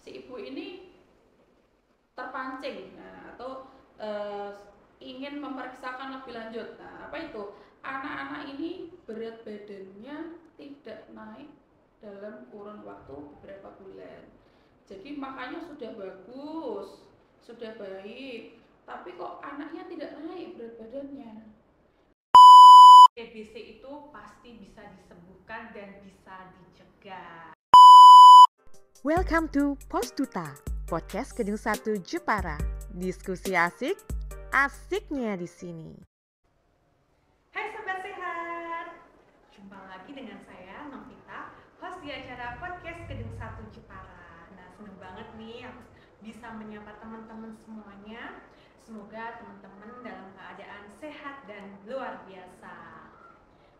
si ibu ini terpancing atau ingin memeriksakan lebih lanjut. Apa itu? Anak-anak ini berat badannya tidak naik dalam kurun waktu beberapa bulan. Jadi makanya sudah bagus, sudah baik, tapi kok anaknya tidak naik berat badannya. TBC itu pasti bisa disembuhkan dan bisa dicegah. Welcome to Postuta, podcast Gedung 1 Jepara. Diskusi asik, asiknya di sini. Hai Sobat Sehat, jumpa lagi dengan saya Novita, host di acara podcast Gedung 1 Jepara. Nah, seneng banget nih aku bisa menyapa teman-teman semuanya. Semoga teman-teman dalam keadaan sehat dan luar biasa.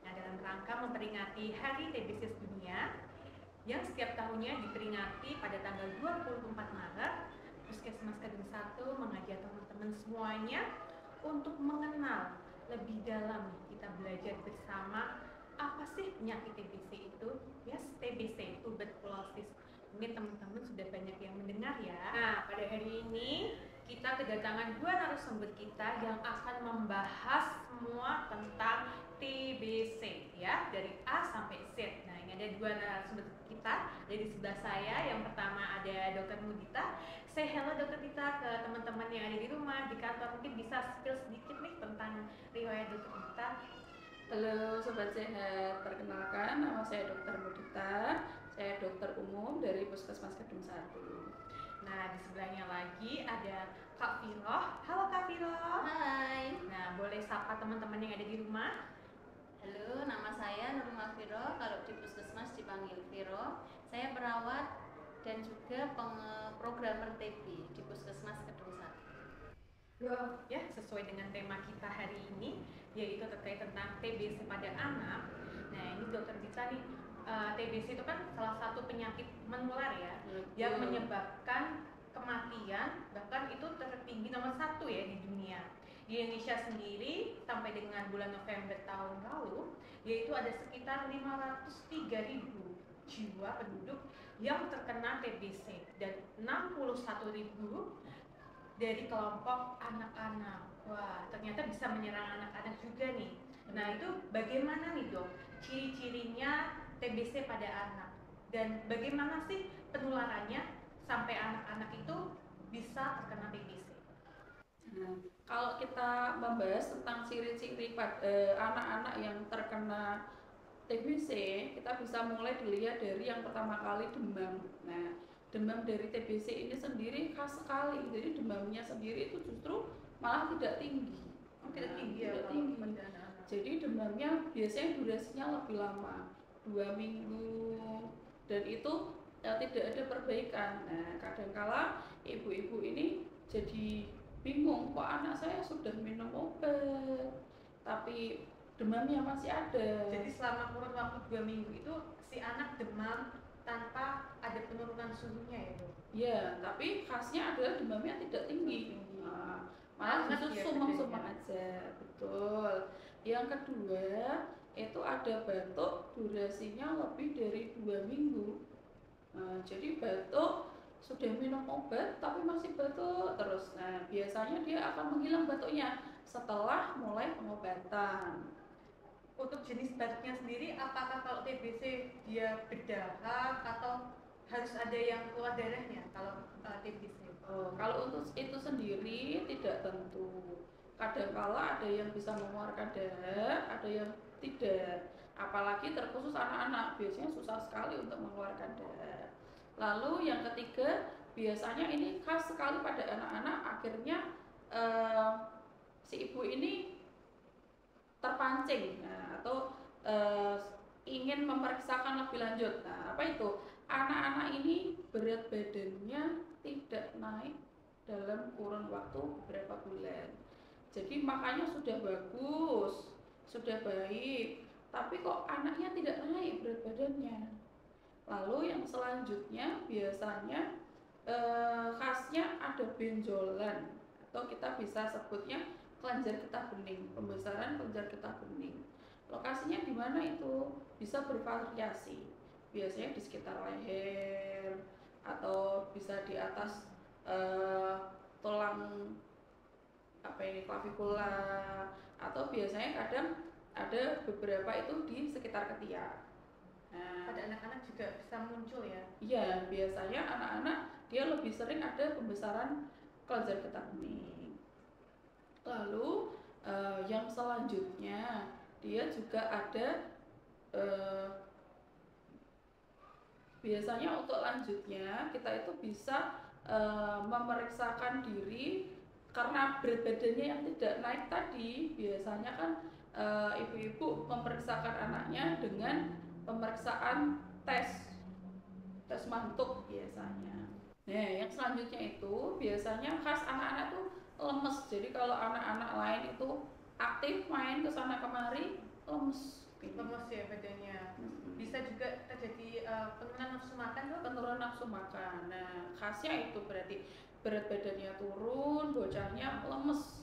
Nah, dalam rangka memperingati Hari TBC Dunia yang setiap tahunnya diperingati pada tanggal 24 Maret, Puskesmas Gedung 1 mengajak teman-teman semuanya untuk mengenal lebih dalam. Kita belajar bersama apa sih penyakit TBC itu. Yes, TBC, tuberculosis. Mungkin teman-teman sudah banyak yang mendengar ya. Nah, pada hari ini kita kedatangan dua narasumber kita yang akan membahas semua tentang TBC ya, dari A sampai Z. Nah, ini ada dua narasumber kita dari sebelah saya. Yang pertama ada Dr. Mudita. Say hello Dr. Dita ke teman-teman yang ada di rumah, di kantor. Mungkin bisa spill sedikit nih tentang riwayat Dr. Mudita. Halo Sobat Sehat, perkenalkan nama saya Dr. Mudita. Saya dokter umum dari Puskesmas Gedung 1. Nah, di sebelahnya lagi ada Kak Viroh. Halo Kak Viroh. Hai. Nah, boleh sapa teman-teman yang ada di rumah. Halo, nama saya Nurma Viro. Kalau di Puskesmas dipanggil Viro. Saya perawat dan juga programmer TB di Puskesmas Gedung 1. Wow, ya sesuai dengan tema kita hari ini, yaitu terkait tentang TBC pada anak. Nah, ini Dokter Dita nih, TBC itu kan salah satu penyakit menular ya, yang menyebabkan kematian, bahkan itu tertinggi nomor 1 ya di dunia. Di Indonesia sendiri sampai dengan bulan November tahun lalu, yaitu ada sekitar 503.000 jiwa penduduk yang terkena TBC dan 61.000 dari kelompok anak-anak. Wah, ternyata bisa menyerang anak-anak juga nih. Nah, itu bagaimana nih dok ciri-cirinya TBC pada anak? Dan bagaimana sih penularannya sampai anak-anak itu bisa terkena TBC? Nah, kalau kita membahas tentang ciri-ciri anak-anak yang terkena TBC, kita bisa mulai dilihat dari yang pertama kali demam. Nah, demam dari TBC ini sendiri khas sekali. Jadi demamnya sendiri itu justru malah tidak tinggi. Tidak tinggi ya, tidak tinggi. Jadi demamnya biasanya durasinya lebih lama, 2 minggu, dan itu tidak ada perbaikan. Nah, kadangkala ibu-ibu ini jadi bingung, kok anak saya sudah minum obat tapi demamnya masih ada. Jadi selama kurun waktu 2 minggu itu si anak demam tanpa ada penurunan suhunya ya dok? Ya, tapi khasnya adalah demamnya tidak tinggi. Nah, malah justru sumeng-sumeng aja. Betul. Yang kedua itu ada batuk, durasinya lebih dari 2 minggu. Nah, jadi batuk sudah minum obat tapi masih batuk terus. Nah, biasanya dia akan menghilang batuknya setelah mulai pengobatan. Untuk jenis batuknya sendiri, apakah kalau TBC dia berdahak atau harus ada yang keluar darahnya kalau TBC? Kalau untuk itu sendiri tidak tentu. Kadangkala ada yang bisa mengeluarkan darah, ada yang tidak. Apalagi terkhusus anak-anak, biasanya susah sekali untuk mengeluarkan darah. Lalu yang ketiga, biasanya ini khas sekali pada anak-anak, akhirnya si ibu ini terpancing atau ingin memeriksakan lebih lanjut. Nah, apa itu? Anak-anak ini berat badannya tidak naik dalam kurun waktu beberapa bulan. Jadi makanya sudah bagus, sudah baik, tapi kok anaknya tidak naik berat badannya. Lalu yang selanjutnya biasanya khasnya ada benjolan atau kita bisa sebutnya kelenjar getah bening, pembesaran kelenjar getah bening. Lokasinya di mana itu? Bisa bervariasi. Biasanya di sekitar leher atau bisa bisa di atas tulang klavikula, atau biasanya kadang ada beberapa itu di sekitar ketiak. Nah, pada anak-anak juga bisa muncul ya? Iya, biasanya anak-anak dia lebih sering ada pembesaran kelenjar getah bening. Lalu yang selanjutnya dia juga ada biasanya untuk lanjutnya kita itu bisa memeriksakan diri karena berat badannya yang tidak naik tadi. Biasanya kan ibu-ibu memeriksakan anaknya dengan pemeriksaan tes mantuk biasanya. Nah, yang selanjutnya itu biasanya khas anak-anak tuh lemes. Jadi kalau anak-anak lain itu aktif main ke sana kemari, lemes ya badannya. Bisa juga terjadi penurunan nafsu makan tuh? Penurunan nafsu makan. Nah, khasnya itu berarti berat badannya turun, bocahnya lemes.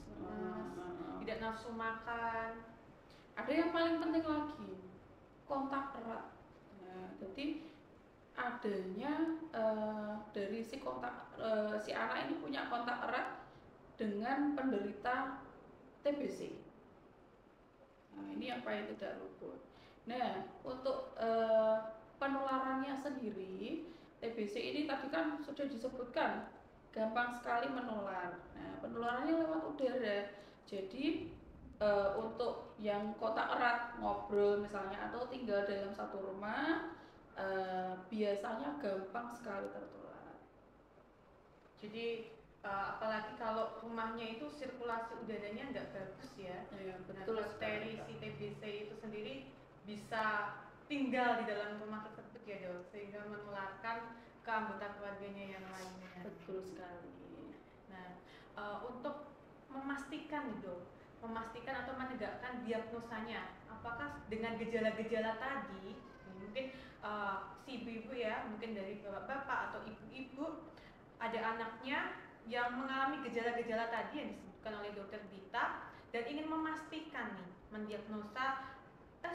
Tidak nafsu makan. Ada yang paling penting lagi, kontak erat. Nah, jadi adanya dari si anak ini punya kontak erat dengan penderita TBC. Nah, ini yang paling tidak luput. Nah, untuk penularannya sendiri, TBC ini tadi kan sudah disebutkan gampang sekali menular. Nah, penularannya lewat udara. Jadi untuk yang kontak erat, ngobrol misalnya atau tinggal dalam satu rumah, biasanya gampang sekali tertular. Jadi apalagi kalau rumahnya itu sirkulasi udaranya nggak bagus ya. Betul. Bakteri si TBC itu sendiri bisa tinggal di dalam rumah tersebut ya dok, sehingga menularkan ke anggota keluarganya yang lainnya. Betul sekali. Nah, untuk memastikan nih dok, memastikan atau menegakkan diagnosanya, apakah dengan gejala-gejala tadi, mungkin si ibu-ibu ya, mungkin dari bapak-bapak atau ibu-ibu ada anaknya yang mengalami gejala-gejala tadi yang disebutkan oleh dokter Dita dan ingin memastikan nih, mendiagnosa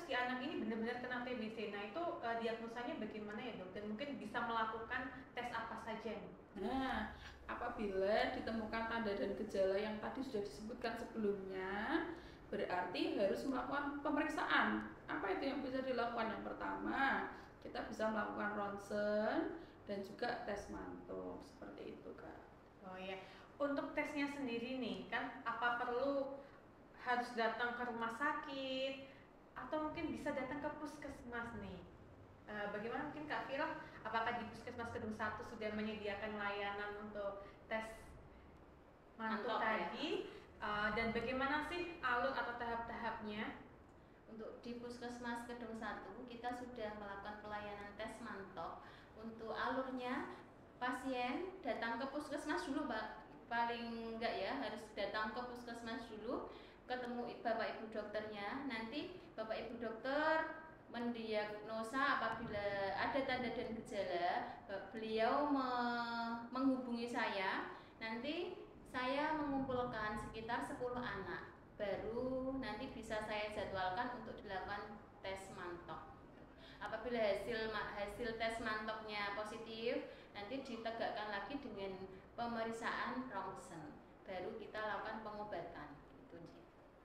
si anak ini benar-benar kena TBC. Nah itu diagnosanya bagaimana ya dok? Dan mungkin bisa melakukan tes apa saja nih? Nah, apabila ditemukan tanda dan gejala yang tadi sudah disebutkan sebelumnya, berarti harus melakukan pemeriksaan. Apa itu yang bisa dilakukan? Yang pertama, kita bisa melakukan ronsen dan juga tes mantuk, seperti itu Kak. Oh iya, untuk tesnya sendiri nih kan apa perlu harus datang ke rumah sakit atau mungkin bisa datang ke puskesmas nih? Bagaimana mungkin Kak Vira, apakah di Puskesmas Kedung 1 sudah menyediakan layanan untuk tes mantuk tadi? Ya. Dan bagaimana sih alur atau tahap-tahapnya? Untuk di Puskesmas Kedung 1 kita sudah melakukan pelayanan tes mantok. Untuk alurnya pasien datang ke puskesmas dulu Pak, paling enggak ya harus datang ke puskesmas dulu, ketemu bapak ibu dokternya, nanti bapak ibu dokter mendiagnosa apabila ada tanda dan gejala, beliau menghubungi saya, nanti saya mengumpulkan sekitar 10 anak, baru nanti bisa saya jadwalkan untuk dilakukan tes mantok. Apabila hasil tes mantoknya positif, nanti ditegakkan lagi dengan pemeriksaan ronsen, baru kita lakukan pengobatan. Gitu.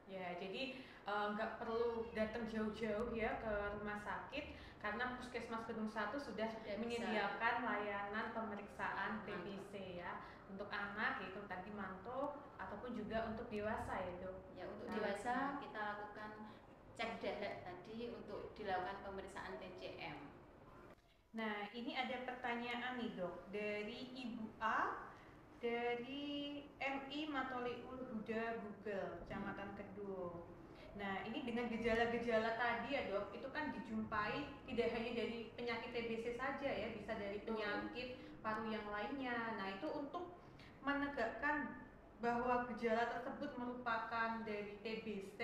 Ya, jadi nggak perlu datang jauh-jauh ya ke rumah sakit karena Puskesmas Kedung 1 sudah menyediakan layanan pemeriksaan TBC ya untuk anak, yaitu tadi mantuk ataupun juga untuk dewasa ya dok. Ya, untuk dewasa kita lakukan cek darah tadi untuk dilakukan pemeriksaan TCM. Nah, ini ada pertanyaan nih dok dari Ibu A dari MI Matoliul Huda Google, Kecamatan Kedung. Nah, ini dengan gejala-gejala tadi ya dok, itu kan dijumpai tidak hanya dari penyakit TBC saja ya, bisa dari penyakit paru yang lainnya. Nah, itu untuk menegakkan bahwa gejala tersebut merupakan dari TBC.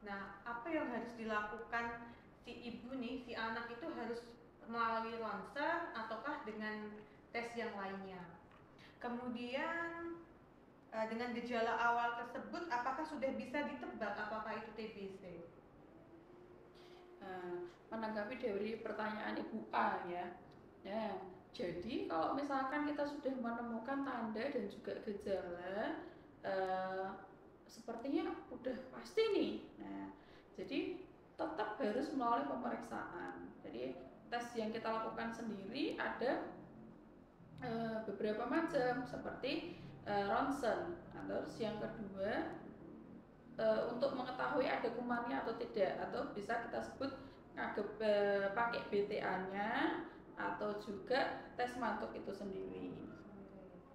Nah, apa yang harus dilakukan si ibu nih, si anak itu harus melalui ronsen ataukah dengan tes yang lainnya? Kemudian dengan gejala awal tersebut, apakah sudah bisa ditebak apakah itu TBC? Menanggapi dari pertanyaan Ibu A ya, Jadi kalau misalkan kita sudah menemukan tanda dan juga gejala, eh, sepertinya udah pasti nih. Nah, jadi tetap harus melalui pemeriksaan. Jadi tes yang kita lakukan sendiri ada beberapa macam seperti ronsen. Nah, terus yang kedua untuk mengetahui ada kumannya atau tidak, atau bisa kita sebut pakai BTA-nya atau juga tes mantuk itu sendiri.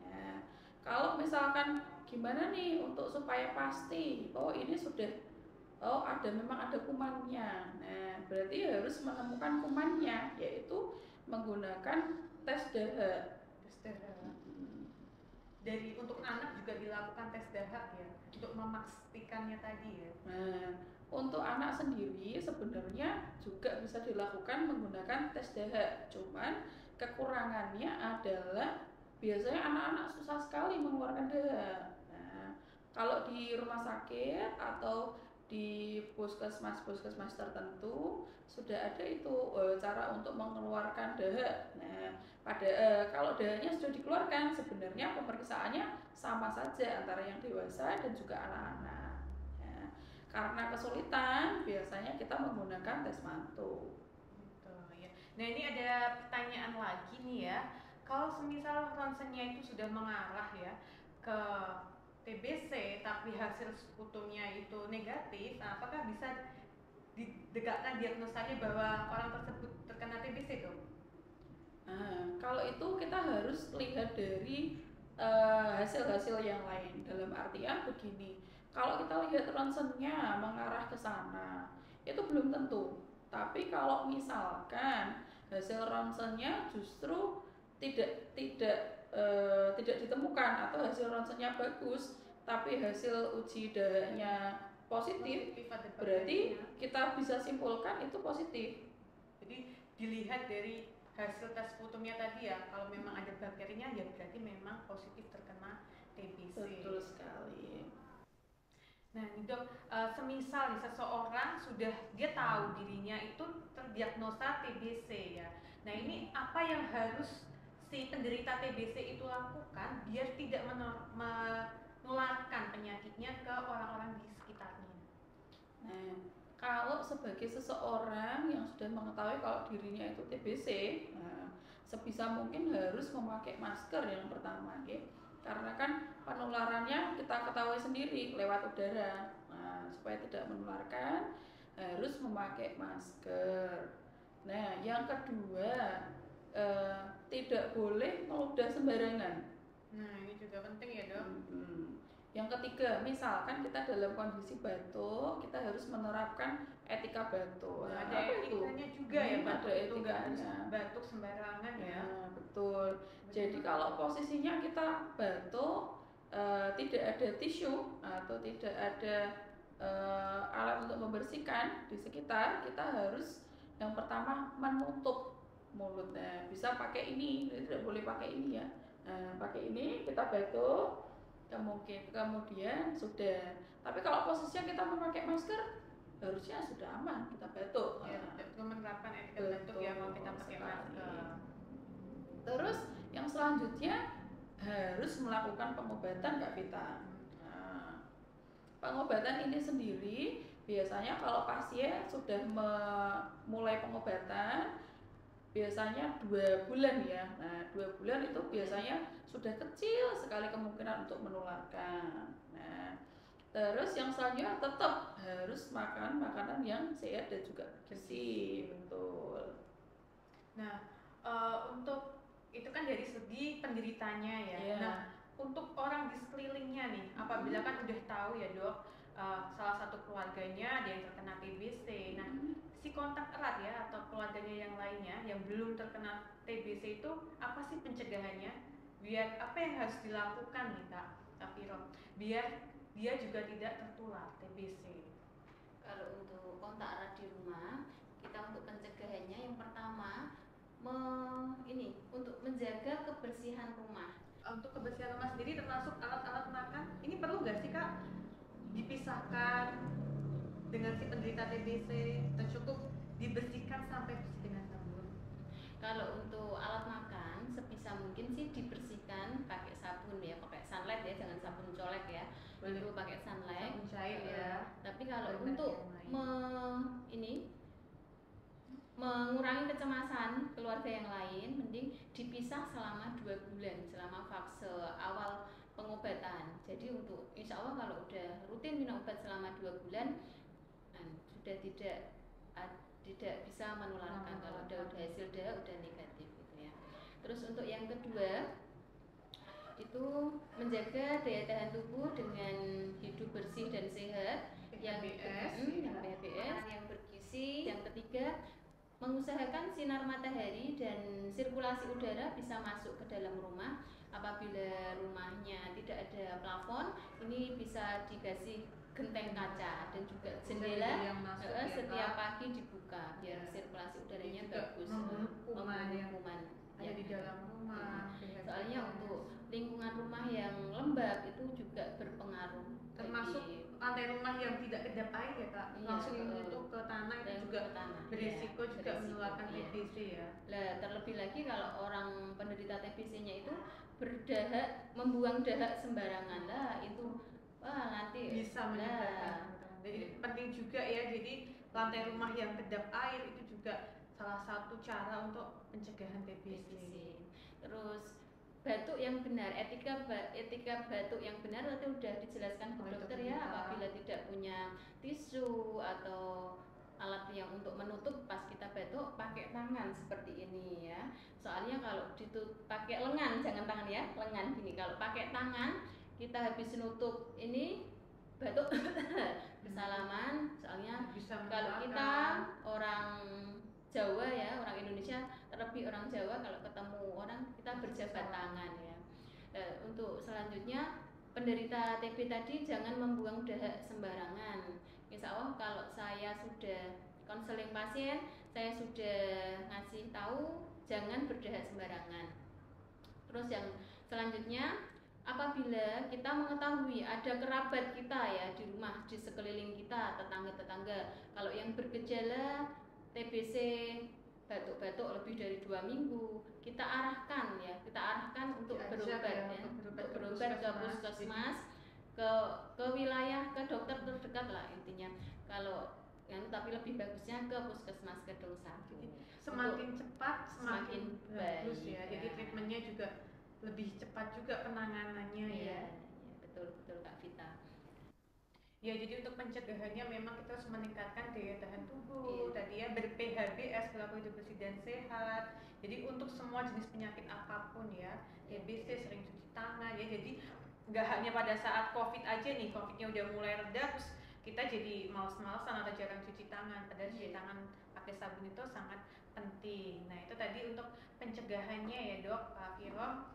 Nah, kalau misalkan gimana nih untuk supaya pasti ini sudah memang ada kumannya. Nah, berarti harus menemukan kumannya, yaitu menggunakan tes dahak. Dari untuk anak juga dilakukan tes dahak ya, untuk memastikannya tadi ya. Nah, untuk anak sendiri sebenarnya juga bisa dilakukan menggunakan tes dahak. Cuman kekurangannya adalah biasanya anak-anak susah sekali mengeluarkan dahak. Nah, kalau di rumah sakit atau di puskesmas tertentu sudah ada itu cara untuk mengeluarkan dahak. Nah, kalau dahaknya sudah dikeluarkan, sebenarnya pemeriksaannya sama saja antara yang dewasa dan juga anak-anak. Nah, karena kesulitan, biasanya kita menggunakan tes mantuk. Gitu, ya. Nah, ini ada pertanyaan lagi nih ya. Kalau semisal ronsennya itu sudah mengarah ya ke TBC tapi hasil sputumnya itu negatif, nah, apakah bisa didekatkan diagnosanya bahwa orang tersebut terkena TBC dong? Nah, kalau itu kita harus lihat dari hasil-hasil yang lain. Dalam artian begini, kalau kita lihat ronsennya mengarah ke sana, itu belum tentu. Tapi kalau misalkan hasil ronsennya justru tidak ditemukan atau hasil ronsennya bagus, tapi hasil uji dahaknya positif, berarti kita bisa simpulkan itu positif. Jadi dilihat dari hasil tes sputumnya tadi ya, kalau memang ada bakterinya ya berarti memang positif terkena TBC. Betul sekali. Nah, dok, semisal nih seseorang sudah dia tahu dirinya itu terdiagnosa TBC ya. Nah, ini apa yang harus si penderita TBC itu lakukan biar tidak menularkan penyakitnya ke orang-orang di sekitarnya? Nah, kalau sebagai seseorang yang sudah mengetahui kalau dirinya itu TBC, nah, sebisa mungkin harus memakai masker yang pertama, okay? Karena kan penularannya kita ketahui sendiri lewat udara. Nah, supaya tidak menularkan harus memakai masker. Nah, yang kedua tidak boleh meludah sembarangan. Nah, ini juga penting ya, dok. Yang ketiga, misalkan kita dalam kondisi batuk, kita harus menerapkan etika batuk. Nah, ada etikanya juga ya, batuk itu nggak harus batuk sembarangan ya. Betul. Jadi kalau posisinya kita batuk, tidak ada tisu atau tidak ada alat untuk membersihkan di sekitar, kita harus yang pertama menutup mulutnya. Bisa pakai ini, tidak boleh pakai ini ya. Nah, pakai ini kita batuk, kemudian sudah. Tapi kalau posisinya kita memakai masker, harusnya sudah aman kita batuk. Ya, menerapkan etika batuk ya kalau kita pakai masker. Terus yang selanjutnya harus melakukan pengobatan, Kak Vita. Nah, pengobatan ini sendiri biasanya kalau pasien sudah mulai pengobatan biasanya 2 bulan ya. Nah, 2 bulan itu biasanya sudah kecil sekali kemungkinan untuk menularkan. Nah, terus yang selanjutnya tetap harus makan makanan yang sehat dan juga bersih. Betul. Nah, untuk itu kan dari segi penderitanya ya. Yeah. Nah, untuk orang di sekelilingnya nih, apabila kan udah tahu ya, Dok, salah satu keluarganya ada yang terkena TBC. Nah, si kontak erat ya atau keluarganya yang lainnya yang belum terkena TBC itu apa sih pencegahannya? Biar apa yang harus dilakukan nih, Kak Viro? Biar dia juga tidak tertular TBC. Kalau untuk kontak erat di rumah, kita untuk pencegahannya yang pertama untuk menjaga kebersihan rumah. Untuk kebersihan rumah sendiri termasuk alat-alat makan, ini perlu nggak sih, Kak, dipisahkan dengan si penderita TBC atau cukup dibersihkan sampai bersih dengan sabun? Kalau untuk alat makan sebisa mungkin sih dibersihkan pakai sabun ya, pakai sunlight ya, jangan sabun colek ya. Boleh. Itu pakai sunlight. Sabun cair ya. Tapi kalau Boleh untuk yang lain. mengurangi kecemasan keluarga yang lain, mending dipisah selama 2 bulan selama fase awal pengobatan. Jadi untuk insya Allah kalau udah rutin minum obat selama 2 bulan sudah tidak bisa menularkan. Kalau udah hasil darah udah negatif gitu ya. Terus untuk yang kedua itu menjaga daya tahan tubuh dengan hidup bersih dan sehat, yang PHBS, yang bergizi. Yang ketiga, mengusahakan sinar matahari dan sirkulasi udara bisa masuk ke dalam rumah. Apabila rumahnya tidak ada plafon, ini bisa dikasih genteng kaca dan juga jendela setiap pagi dibuka biar sirkulasi udaranya bagus, kuman ada di dalam rumah. Soalnya untuk lingkungan rumah yang lembab itu juga berpengaruh, termasuk lantai rumah yang tidak kedap air ya Kak, langsung menyentuh ke tanah itu juga berisiko juga menularkan TBC ya. Terlebih lagi kalau orang penderita TBC-nya itu berdahak, membuang dahak sembarangan lah, itu nanti bisa menyebabkan. Jadi penting juga ya, jadi lantai rumah yang kedap air itu juga salah satu cara untuk pencegahan TBC. Terus batuk yang benar, etika batuk yang benar nanti udah dijelaskan ke dokter ya. Apabila tidak punya tisu atau alat yang untuk menutup pas kita batuk, pakai tangan seperti ini ya. Soalnya kalau pakai lengan, jangan tangan ya, lengan gini. Kalau pakai tangan kita habis nutup ini batuk bersalaman. Soalnya kalau kita orang Jawa ya, orang Indonesia, terlebih orang Jawa kalau ketemu orang kita berjabat tangan ya. Untuk selanjutnya penderita TB tadi jangan membuang dahak sembarangan. Insya Allah kalau saya sudah konseling pasien, saya sudah ngasih tahu jangan berdahak sembarangan. Terus yang selanjutnya, apabila kita mengetahui ada kerabat kita ya di rumah, di sekeliling kita, tetangga-tetangga, kalau yang bergejala TBC batuk-batuk lebih dari 2 minggu, kita arahkan untuk berobat ke puskesmas, ke wilayah, ke dokter terdekat lah intinya. Kalau tapi lebih bagusnya ke puskesmas Kedung 1. Semakin cepat semakin bagus baik, ya. Jadi treatmentnya juga lebih cepat juga penanganannya ya. Betul Kak Vita. Ya, jadi untuk pencegahannya memang kita harus meningkatkan daya tahan tubuh. Tadi ya ber-PHBS, perilaku hidup bersih dan sehat. Jadi untuk semua jenis penyakit apapun ya, TBC, sering cuci tangan ya. Jadi nggak hanya pada saat COVID aja nih, COVID-nya udah mulai reda, terus kita jadi males-malesan atau jarang cuci tangan. Padahal cuci tangan pakai sabun itu sangat penting. Nah itu tadi untuk pencegahannya ya Dok, Kak Viro.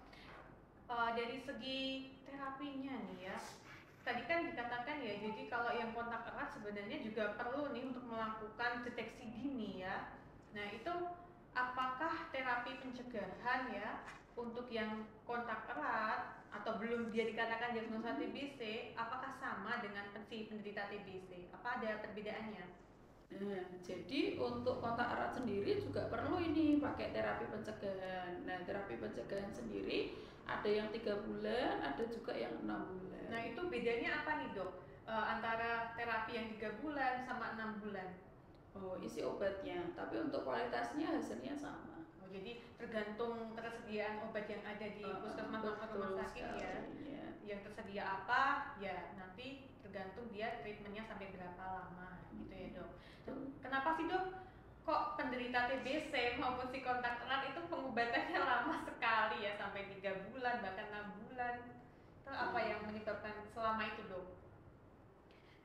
Dari segi terapinya nih ya, tadi kan dikatakan ya, jadi kalau yang kontak erat sebenarnya juga perlu nih untuk melakukan deteksi dini ya. Nah itu apakah terapi pencegahan ya untuk yang kontak erat atau belum dia dikatakan diagnosa TBC, apakah sama dengan si penderita TBC? Apa ada perbedaannya? Nah, jadi untuk kontak erat sendiri juga perlu ini pakai terapi pencegahan. Nah, terapi pencegahan sendiri ada yang 3 bulan, ada juga yang 6 bulan. Nah, itu bedanya apa nih Dok? Antara terapi yang 3 bulan sama 6 bulan? Oh, isi obatnya, tapi untuk kualitasnya hasilnya sama. Oh, jadi tergantung ketersediaan obat yang ada di puskesmas atau rumah sakit ya. Yang tersedia apa, ya nanti tergantung dia treatmentnya sampai berapa lama gitu ya Dok. Kenapa sih Dok? Kok penderita TBC maupun si kontak erat itu pengobatannya lama sekali ya, sampai 3 bulan bahkan 6 bulan? Itu apa yang menyebabkan selama itu Dok?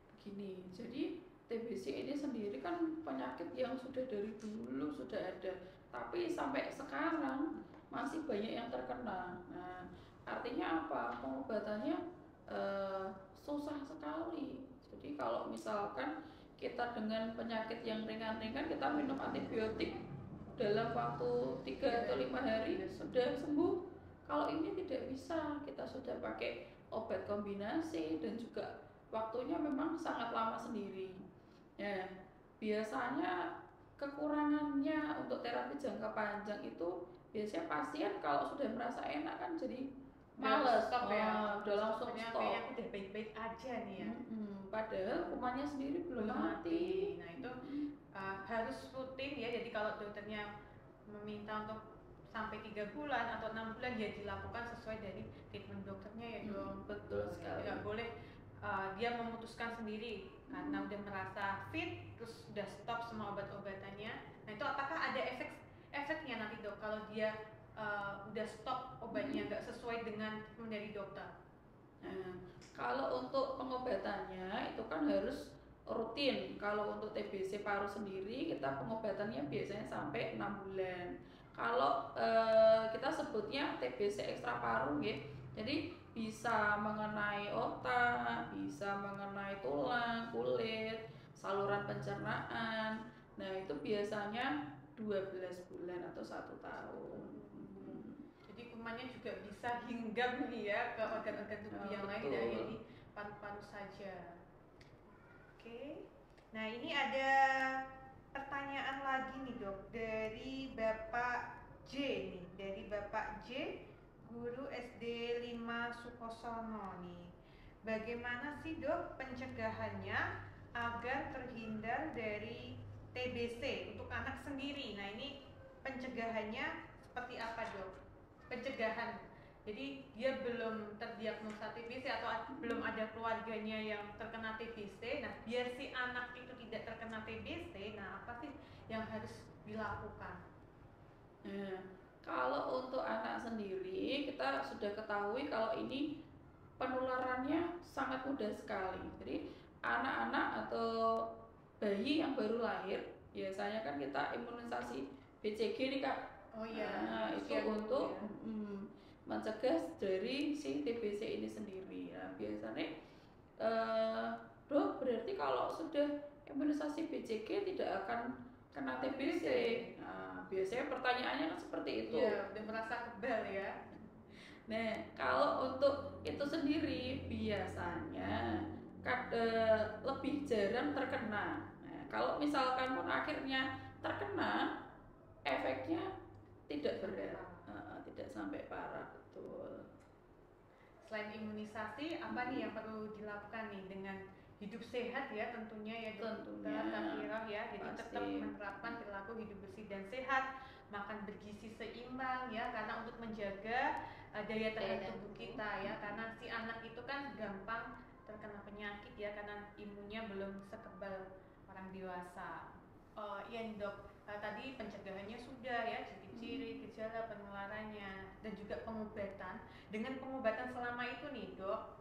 Begini, jadi TBC ini sendiri kan penyakit yang sudah dari dulu sudah ada, tapi sampai sekarang masih banyak yang terkena. Nah, artinya apa? Pengobatannya susah sekali. Jadi kalau misalkan kita dengan penyakit yang ringan-ringan kita minum antibiotik dalam waktu 3 atau 5 hari sudah sembuh. Kalau ini tidak bisa, kita sudah pakai obat kombinasi dan juga waktunya memang sangat lama sendiri. Ya, biasanya kekurangannya untuk terapi jangka panjang itu biasanya pasien kalau sudah merasa enak kan jadi males, stop ya. udah langsung Kayaknya stop. aku udah baik-baik aja nih ya. Padahal kumannya sendiri belum mati. Nah itu harus rutin ya. Jadi kalau dokternya meminta untuk sampai 3 bulan atau 6 bulan ya dilakukan sesuai dari treatment dokternya ya dong. Betul sekali. Nggak boleh dia memutuskan sendiri karena udah merasa fit terus udah stop semua obat-obatannya. Nah itu apakah ada efeknya nanti dok kalau dia udah stop obatnya nggak sesuai dengan dari dokter? Nah, kalau untuk pengobatannya itu kan harus rutin. Kalau untuk TBC paru sendiri kita pengobatannya biasanya sampai 6 bulan. Kalau kita sebutnya TBC ekstra paru ya. Jadi bisa mengenai otak, bisa mengenai tulang, kulit, saluran pencernaan. Nah, itu biasanya 12 bulan atau 1 tahun. Jadi kumannya juga bisa hinggap nih ya ke organ-organ tubuh yang lain, tidak hanya di paru-paru saja. Oke. Nah, ini ada pertanyaan lagi nih dok dari Bapak J nih, dari Bapak J, guru SD 5 Sukosono nih. Bagaimana sih dok pencegahannya agar terhindar dari TBC untuk anak sendiri? Nah, ini pencegahannya seperti apa dok? Pencegahan, jadi dia belum terdiagnosa TBC atau belum ada keluarganya yang terkena TBC. Nah, biar si anak itu tidak terkena TBC, nah apa sih yang harus dilakukan? Nah, kalau untuk anak sendiri kita sudah ketahui kalau ini penularannya sangat mudah sekali. Jadi anak-anak atau bayi yang baru lahir biasanya kan kita imunisasi BCG nih Kak. Oh iya, nah, itu untuk mencegah dari si TBC ini sendiri. Nah, biasanya dok berarti kalau sudah imunisasi BCG tidak akan kena TBC. Nah, biasanya pertanyaannya kan seperti itu. Iya, udah merasa kebal ya. Nah, kalau untuk itu sendiri biasanya lebih jarang terkena. Nah, kalau misalkan pun akhirnya terkena, efeknya tidak berat, tidak sampai parah, betul. Selain imunisasi, apa nih yang perlu dilakukan nih dengan hidup sehat ya tentunya ya dokter Kafirah ya. Jadi pasti. Tetap menerapkan perilaku hidup bersih dan sehat, makan bergizi seimbang ya, karena untuk menjaga daya tahan tubuh kita ya, karena si anak itu kan gampang terkena penyakit ya karena imunnya belum sekebal orang dewasa. Iya dok, tadi pencegahannya sudah ya, ciri-ciri, gejala penularannya, dan juga pengobatan. Dengan pengobatan selama itu nih dok,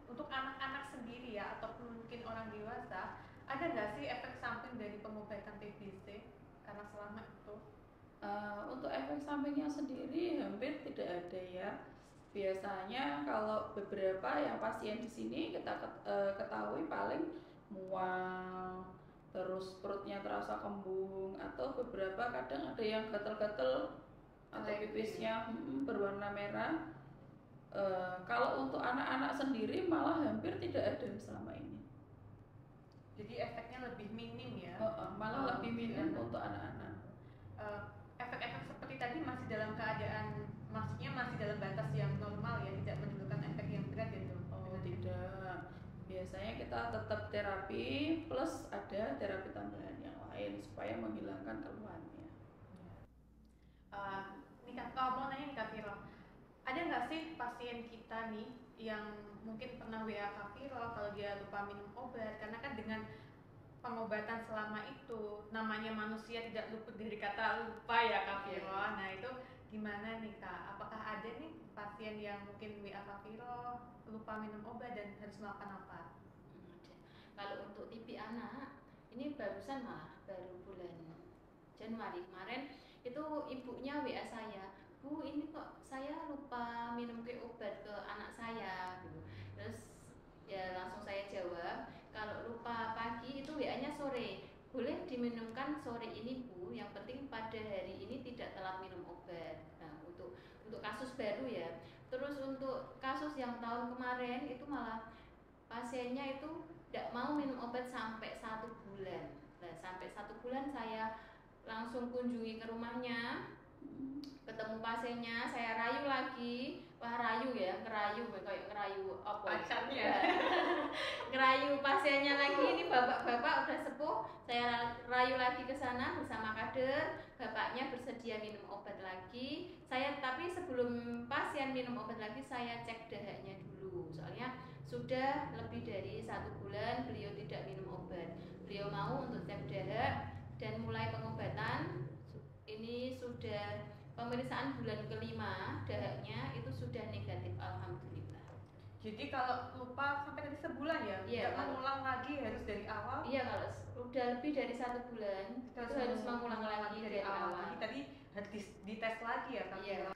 untuk anak-anak sendiri ya, ataupun mungkin orang dewasa, ada nggak sih efek samping dari pengobatan TBC karena selama itu? Untuk efek sampingnya sendiri hampir tidak ada ya. Biasanya kalau beberapa yang pasien di sini kita ketahui paling mual, terus perutnya terasa kembung, atau beberapa kadang ada yang gatal-gatal atau pipisnya berwarna merah. Kalau untuk anak-anak sendiri malah hampir tidak ada selama ini. Jadi efeknya lebih minim ya? Malah lebih minim untuk anak-anak. Efek-efek seperti tadi masih dalam keadaan, maksudnya masih dalam batas yang normal ya, tidak menimbulkan efek yang berat ya dok? Oh tidak. Biasanya kita tetap terapi plus ada terapi tambahan yang lain supaya menghilangkan keluhannya. Mau nanya nih Kak Viro, ada nggak sih pasien kita nih yang mungkin pernah WA Kak Viro kalau dia lupa minum obat? Karena kan dengan pengobatan selama itu, namanya manusia tidak luput dari kata lupa ya Kak Viro. Nah itu gimana nih Kak? Apakah ada nih pasien yang mungkin WA Kak Viro lupa minum obat dan harus melakukan apa? Kalau untuk TB anak, ini barusan malah baru bulan Januari kemarin itu ibunya WA saya, Bu ini kok saya lupa minum obat ke anak saya gitu. Terus ya langsung saya jawab, kalau lupa pagi itu WA-nya sore, boleh diminumkan sore ini Bu, yang penting pada hari ini tidak telat minum obat. Nah untuk kasus baru ya. Terus untuk kasus yang tahun kemarin itu malah pasiennya itu tidak mau minum obat sampai 1 bulan. Nah, sampai 1 bulan saya langsung kunjungi ke rumahnya, ketemu pasiennya, saya rayu lagi. Wah, rayu ya, ngerayu kayak ngerayu apa Pacarnya. ngerayu pasiennya lagi. Ini bapak-bapak udah sepuh, saya rayu lagi ke sana bersama kader. Bapaknya bersedia minum obat lagi. Tapi sebelum pasien minum obat lagi, saya cek dahaknya dulu. Soalnya sudah lebih dari 1 bulan beliau tidak minum obat. Beliau mau untuk cek dahak dan mulai pengobatan. Ini sudah pemeriksaan bulan kelima, dahaknya itu sudah negatif, alhamdulillah. Jadi kalau lupa sampai tadi sebulan ya? Iya, Nggak mengulang lagi, harus dari awal? Iya, kalau udah lebih dari 1 bulan itu harus mengulang lagi dari awal. Jadi tadi harus dites lagi ya Kak? Iya.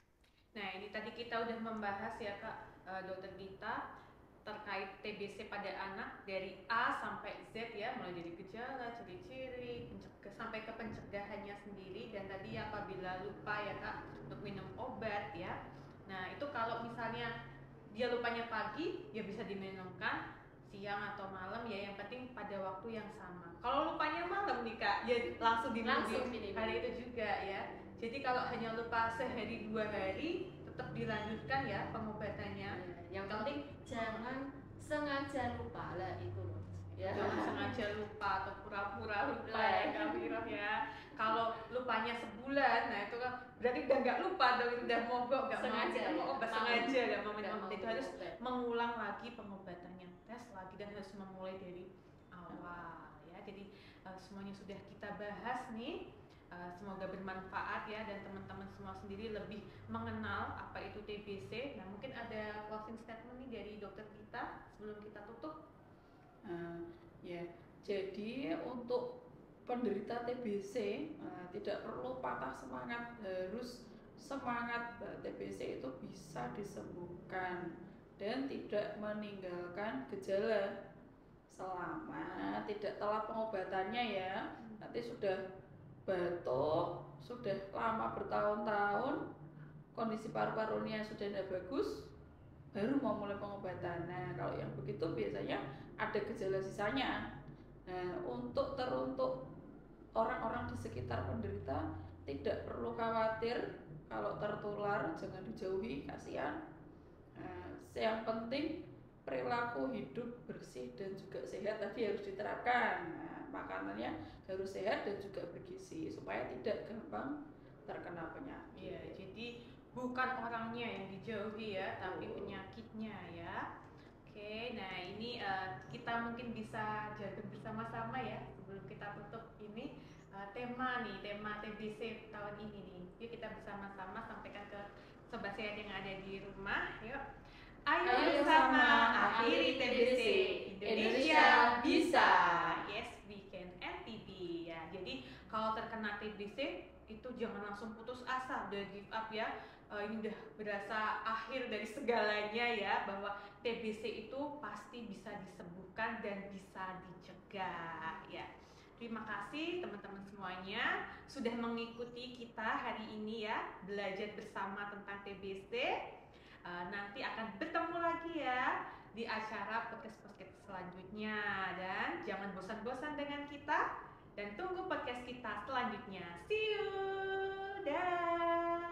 Nah ini tadi kita udah membahas ya Kak, Dokter Dita, terkait TBC pada anak dari A sampai Z ya, mulai dari gejala, ciri-ciri, sampai ke pencegahannya sendiri, dan tadi apabila lupa ya Kak untuk minum obat ya. Nah itu kalau misalnya dia lupanya pagi ya bisa diminumkan siang atau malam ya, yang penting pada waktu yang sama. Kalau lupanya malam nih Kak, ya langsung diminum hari itu juga ya. Jadi kalau hanya lupa sehari 2 hari tetap dilanjutkan ya pengobatannya. Yang penting jangan sengaja lupa lah itu loh. Ya. Jangan sengaja lupa atau pura-pura lupa ya Kak Wiroh ya. Kalau lupanya sebulan, nah itu kan berarti udah nggak lupa dong, itu udah mogok, nggak mau obat sengaja, nggak mau minum obat. Itu harus mengulang lagi pengobatannya, tes lagi, dan harus memulai dari awal ya. Jadi semuanya sudah kita bahas nih. Semoga bermanfaat ya, dan teman-teman semua sendiri lebih mengenal apa itu TBC. Nah mungkin ada closing statement nih dari Dokter Dita sebelum kita tutup. Ya, jadi untuk penderita TBC tidak perlu patah semangat, harus semangat. TBC itu bisa disembuhkan dan tidak meninggalkan gejala selama tidak telat pengobatannya ya. Nanti sudah batuk, sudah lama bertahun-tahun, kondisi paru-parunya sudah tidak bagus, baru mau mulai pengobatan. Nah kalau yang begitu biasanya ada gejala sisanya. Nah untuk orang-orang di sekitar penderita tidak perlu khawatir kalau tertular, jangan dijauhi, kasihan. Yang penting perilaku hidup bersih dan juga sehat tadi harus diterapkan. Makanannya harus sehat dan juga bergizi supaya tidak gampang terkena penyakit. Iya, jadi bukan orangnya yang dijauhi ya, tapi penyakitnya ya. Oke, nah ini kita mungkin bisa jaga bersama-sama ya sebelum kita tutup ini tema TBC tahun ini nih. Yuk kita bersama-sama sampaikan ke sobat sehat yang ada di rumah. Yuk, ayo bersama akhiri TBC. Indonesia bisa. Yes, we can end TB ya. Jadi kalau terkena TBC itu jangan langsung putus asa, udah give up ya. Ini udah berasa akhir dari segalanya ya, bahwa TBC itu pasti bisa disembuhkan dan bisa dicegah ya. Terima kasih teman-teman semuanya sudah mengikuti kita hari ini ya, belajar bersama tentang TBC. Nanti akan bertemu lagi ya di acara podcast selanjutnya, dan jangan bosan-bosan dengan kita dan tunggu podcast kita selanjutnya. See you. Dah.